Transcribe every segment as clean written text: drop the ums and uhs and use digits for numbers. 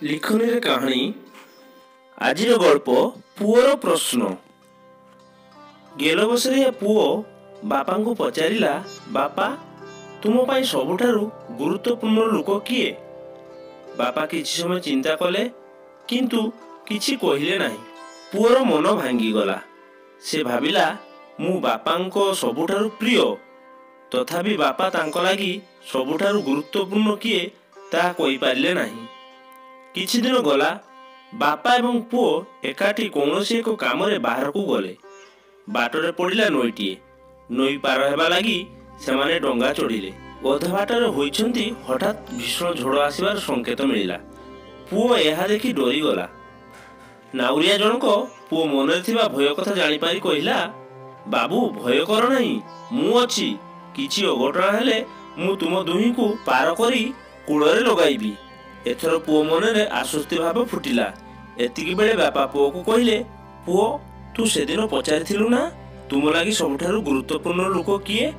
लिखनी कहानी आज गल्प पुअर प्रश्न। गेल बसरिया पुओ बापा को पचारिला, बापा तुम पाई सबुठारु गुरुत्वपूर्ण लोक किए? बापा किछि समय चिंता कले किंतु किछि कहिले नाही। पुअर मन भांगी गला। से भाबिला मु बापांको सबुठारु प्रिय, तथापि बापा तांको लागी सबुठारु गुरुत्वपूर्ण किए ता कहि पारले नाही। किछि दिन गला, बापा एवं पुओ एकाठी कौनसी एक काम रे बाहर को गले। बाटरे पड़िला नईटीए। नई पार हेबा लागी सेमाने डंगा चढ़िले। अधा बाटरे होइछंती हठात भीषण झड़ आसिबार संकेत मिलिला। पुओ एहा देखि डरी गला। नाउरिया जनक पुओ मनरे थिबा भय कथा जानि पारि कहिला, बाबू भय कर नाही, मु अछि। किछि अघटना हेले मु तुम दुही को पार करी कूଳରେ लगाइबी। एथर पुओ मनरे आश्वस्ति भाव फुटिला। एतिकी बेले बापा पुओ को कहिले, पुओ तू सेदिन पचारिथिलु ना तुम लागी सबुठारु गुरुत्वपूर्ण लोक किए?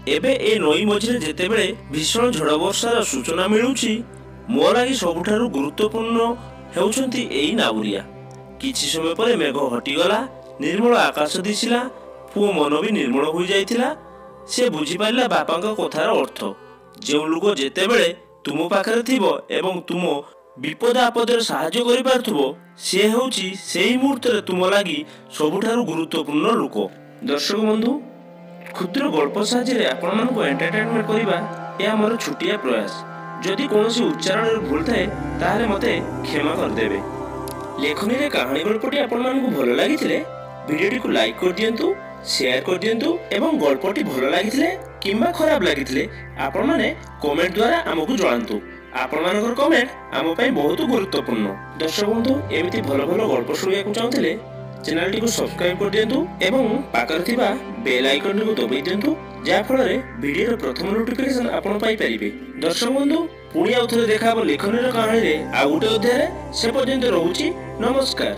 एबे ए नई मझिरे जेतेबेले भीषण झड़ वर्षार सूचना मिलुछि, मो लागी सबुठारु गुरुत्वपूर्ण हेउछंती एई नाउरिया। किछि समय परे मेघ हटिगला, निर्मल आकाश दिसिला। पुओ मन भी निर्मल होई जाइथिला। से बुझी पाइला बापांका कथार अर्थ। जे लोक जेतेबेले तुम पाखरे थिबो एवं तुम विपद आपदर साहाय्य करि पारथुबो, से हेउछि सेही मुहूर्तरे तुम लागी सबुठारु गुरुत्वपूर्ण लोक। दर्शक बंधु, क्षुद्र गल्प साहाय्य आपण मानक एंटरटेनमेंट करिबा ए हमर छुटिया प्रयास। जदि कोनोसी उच्चारण भूल थाए ताहाले मते क्षमा कर देबे। लेखनी रे कहानी गल्पटी आपण मानक भलो लागिथिले वीडियोटी को लाइक कर दियंतु, शेयर कर दियंतु एवं गल्पटी भलो लागिथिले किंबा खराब लागिथिले आपण माने कमेंट द्वारा हमकु जणांतु। आपण मानकर कमेंट आम पई बहुत गुरुत्वपूर्ण। दर्शक बंधु, एमिति भलो भलो गल्प शुणिया को चाहथिले चैनल टी को सब्सक्राइब कर दियंतु एवं पाकर थिबा बेल आइकन को दबाई दियंतु, जा फल रे वीडियो रो प्रथम नोटिफिकेशन आपण पाई परिबे। दर्शक बंधु, पुणी आउथरे देखाबो लेखनी रो कहानी रे आ गुटे अध्याय रे। से पर्यंत रहूची, नमस्कार।